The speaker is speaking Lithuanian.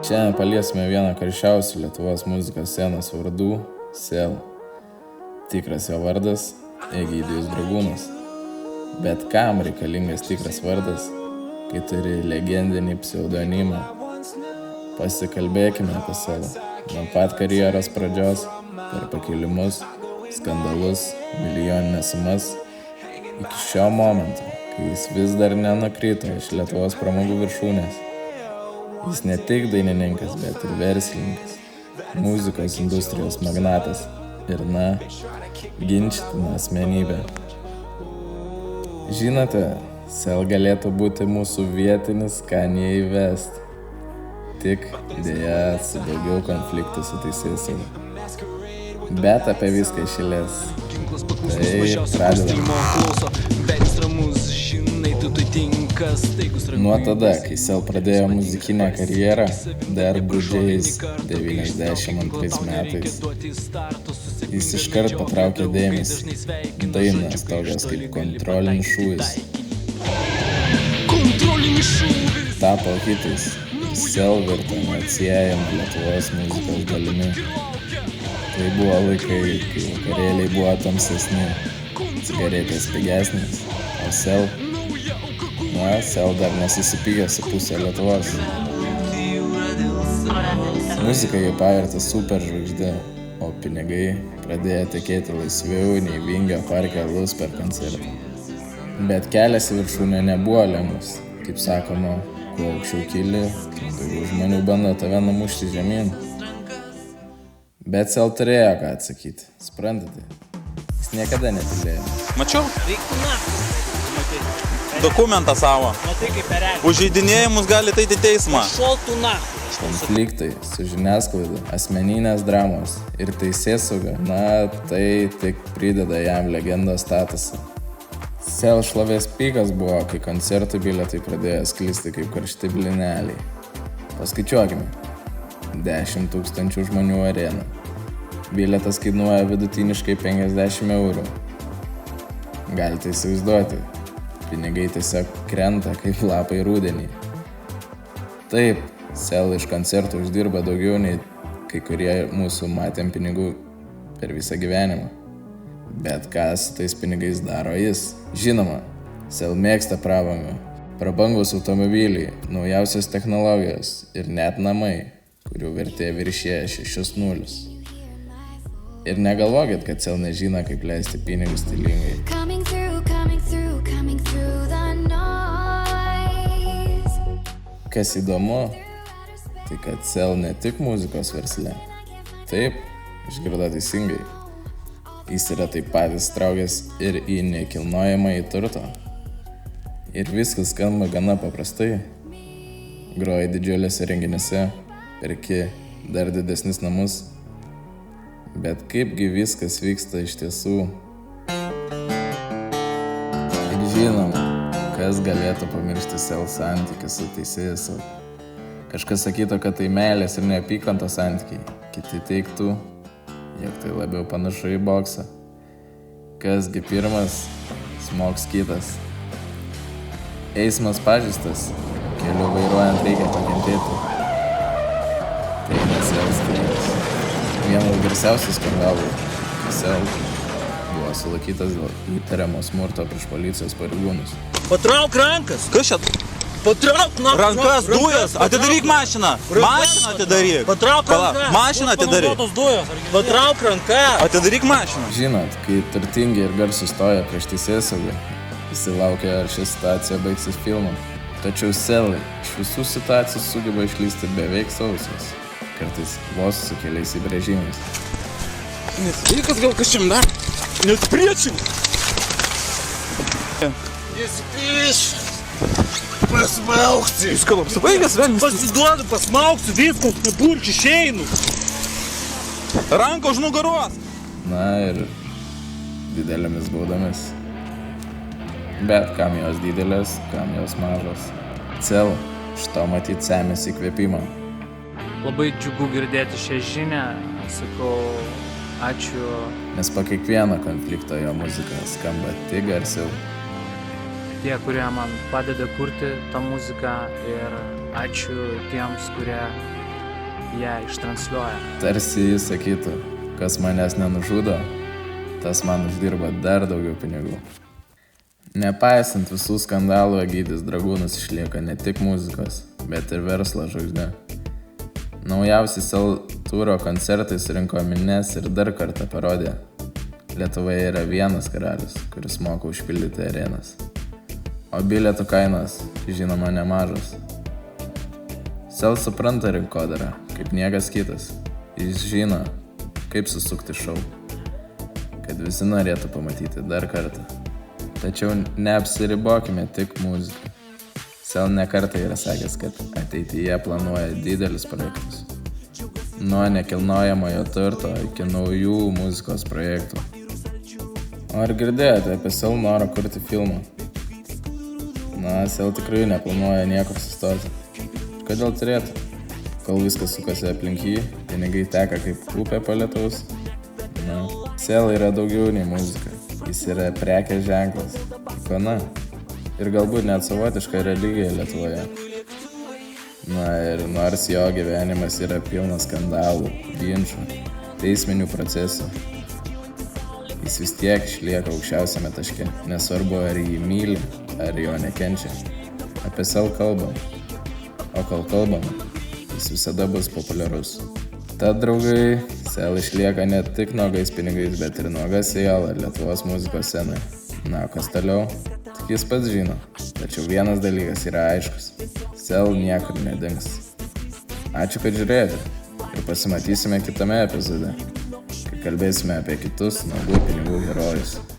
Šiandien paliesime vieną karščiausių Lietuvos muzikos scenos vardų – Sel. Tikras jo vardas – Egidijus Dragūnas. Bet kam reikalingas tikras vardas, kai turi legendinį pseudonimą? Pasikalbėkime apie Selą. Nuo pat karjeros pradžios, per pakilimus, skandalus, milijoninės sumas, iki šio momento, kai jis vis dar nenukrito iš Lietuvos pramogų viršūnės. Jis ne tik dainininkas, bet ir verslininkas, muzikos industrijos magnatas ir, ginčytina asmenybė. Žinote, Sel galėtų būti mūsų vietinis Kanye West, tik dėja su daugiau konfliktų su teisėsauga. Bet apie viską iš eilės. Tai pradedame. Nuo tada, kai Sel pradėjo muzikinę karjerą, dar gūdžiais 92 metais, jis iškart patraukė dėmesį. Dainas tokios kaip Kontrolinis šūvis tapo hitais ir Sel virto neatsiejama Lietuvos muzikos dalimi. Tai buvo laikai, kai vakarėliai buvo tamsesni, cigaretės pigesnės, o Sel dar nesusipykė su pusė Lietuvos. Muzika jį pavertė super žvaigždė, o pinigai pradėjo tekėti laisviau nei Vingio parke alus per koncertą. Bet kelias į viršūnę nebuvo lengvas. Kaip sakoma, kuo aukščiau kyli, daugiau žmonių bando tave numušti žemyn. Bet Sel turėjo ką atsakyti, suprantate? Jis niekada netylėjo. Mačiau? Dokumentą savo. Už žaidinėjimus gali eiti į teismą. Konfliktai su žiniasklaida, asmeninės dramos ir teisėsauga, tai tik prideda jam legendos statusą. Sel šlovės pikas buvo, kai koncertų bilietai pradėjo sklisti kaip karšti blyneliai. Paskaičiuokime. 10 000 žmonių arena. Bilietas kainuoja vidutiniškai 50 eurų. Galite įsivaizduoti. Pinigai tiesiog krenta kaip lapai rudenį. Taip, Sel iš koncertų uždirba daugiau nei kai kurie mūsų matėm pinigų per visą gyvenimą. Bet ką su tais pinigais daro jis? Žinoma, Sel mėgsta prabangą, prabangus automobiliai, naujausios technologijos ir net namai, kurių vertė viršėja 6 nulius. Ir negalvokit, kad Sel nežino, kaip leisti pinigus stilingai. Kas įdomu, tai kad Sel ne tik muzikos versle. Taip, išgirdo teisingai. Jis yra taip pat įstraukęs ir į nekilnojamąjį turtą. Ir viskas skamba gana paprastai. Groji didžiuliuose renginiuose, perki dar didesnis namus. Bet kaipgi viskas vyksta iš tiesų? Ir žinoma, kas galėtų pamiršti Sel santykį su teisėsauga. Kažkas sakytų, kad tai meilės ir neapykantos santykiai. Kiti teigtų, jog tai labiau panašu į boksą. Kasgi pirmas, smogs kitas. Eismas pažįstas, keliu vairuojant reikia pakentėti. Tai ne Sel stilius. Vienas garsiausių skandalų, kai Sel buvo sulaikytas dėl įtariamo smurto prieš policijos pareigūnus. Patrauk rankas! Kas čia? Patrauk rankas, dujas! Atidaryk mašiną! Mašiną atidaryk! Patrauk rankas! Mašiną atidaryk! Patrauk rankas! Atidaryk mašiną! Žinot, kai turtingi ir garsūs stoja prieš teisėsaugą, visi laukia, ar ši situacija baigsis filmu. Tačiau Sel iš visų situacijų sugeba išlysti beveik sausos, kartais vos su keliais įbrėžimais. Nesveikas gal kažkim dar? Nespriečink! Nesipriešink! Pasmaugsi! Iš ką apsibaigęs, velnis? Pasiduodu, pasmaugsiu, viskas, neburk, išeinu! Ranką už nugaros! Ir didelėmis baudomis. Bet kam jos didelės, kam jos mažos. Sel iš to matyt semėsi įkvėpimą. Labai džiugu girdėti šią žinią, sakau ačiū. Nes po kiekvieno konflikto jo muzika skamba tik garsiau. Tie, kurie man padeda kurti tą muziką ir ačiū tiems, kurie ją ištransliuoja. Tarsi jis sakytų, kas manęs nenužudo, tas man uždirba dar daugiau pinigų. Nepaisant visų skandalų, Egidijus Dragūnas išlieka ne tik muzikos, bet ir verslo žvaigždė. Naujausi Sel turo koncertai surinko minias ir dar kartą parodė, Lietuvoje yra vienas karalius, kuris moka užpildyti arenas. O bilietų kainos, žinoma, nemažos. Sel supranta rinkodarą, kaip niekas kitas. Jis žino, kaip susukti šou, kad visi norėtų pamatyti dar kartą. Tačiau neapsiribokime tik muziką. Sel nekartą yra sakęs, kad ateityje planuoja didelius projektus. Nuo nekilnojamojo turto iki naujų muzikos projektų. O ar girdėjote apie Sel norą kurti filmą? Na, Sel tikrai neplanuoja niekur sustoti. Kodėl turėtų? Kol viskas sukasi aplink jį, pinigai teka kaip upė po lietaus. Na, Sel yra daugiau nei muzika. Jis yra prekės ženklas, ikona ir galbūt net savotiška religija Lietuvoje. Na ir nors jo gyvenimas yra pilnas skandalų, ginčų, teisminių procesų, jis vis tiek išlieka aukščiausiame taške, nesvarbu ar jį myli, ar jo nekenčia. Apie Sel kalbam, o kol kalbam, jis visada bus populiarus. Tad, draugai, Sel išlieka ne tik nuogais pinigais, bet ir nuoga siela Lietuvos muzikos scenoje. Na, kas toliau? Tik jis pats žino. Tačiau vienas dalykas yra aiškus. Sel niekur nedings. Ačiū, kad žiūrėjote. Ir pasimatysime kitame epizode, kai kalbėsime apie kitus nuogų pinigų herojus.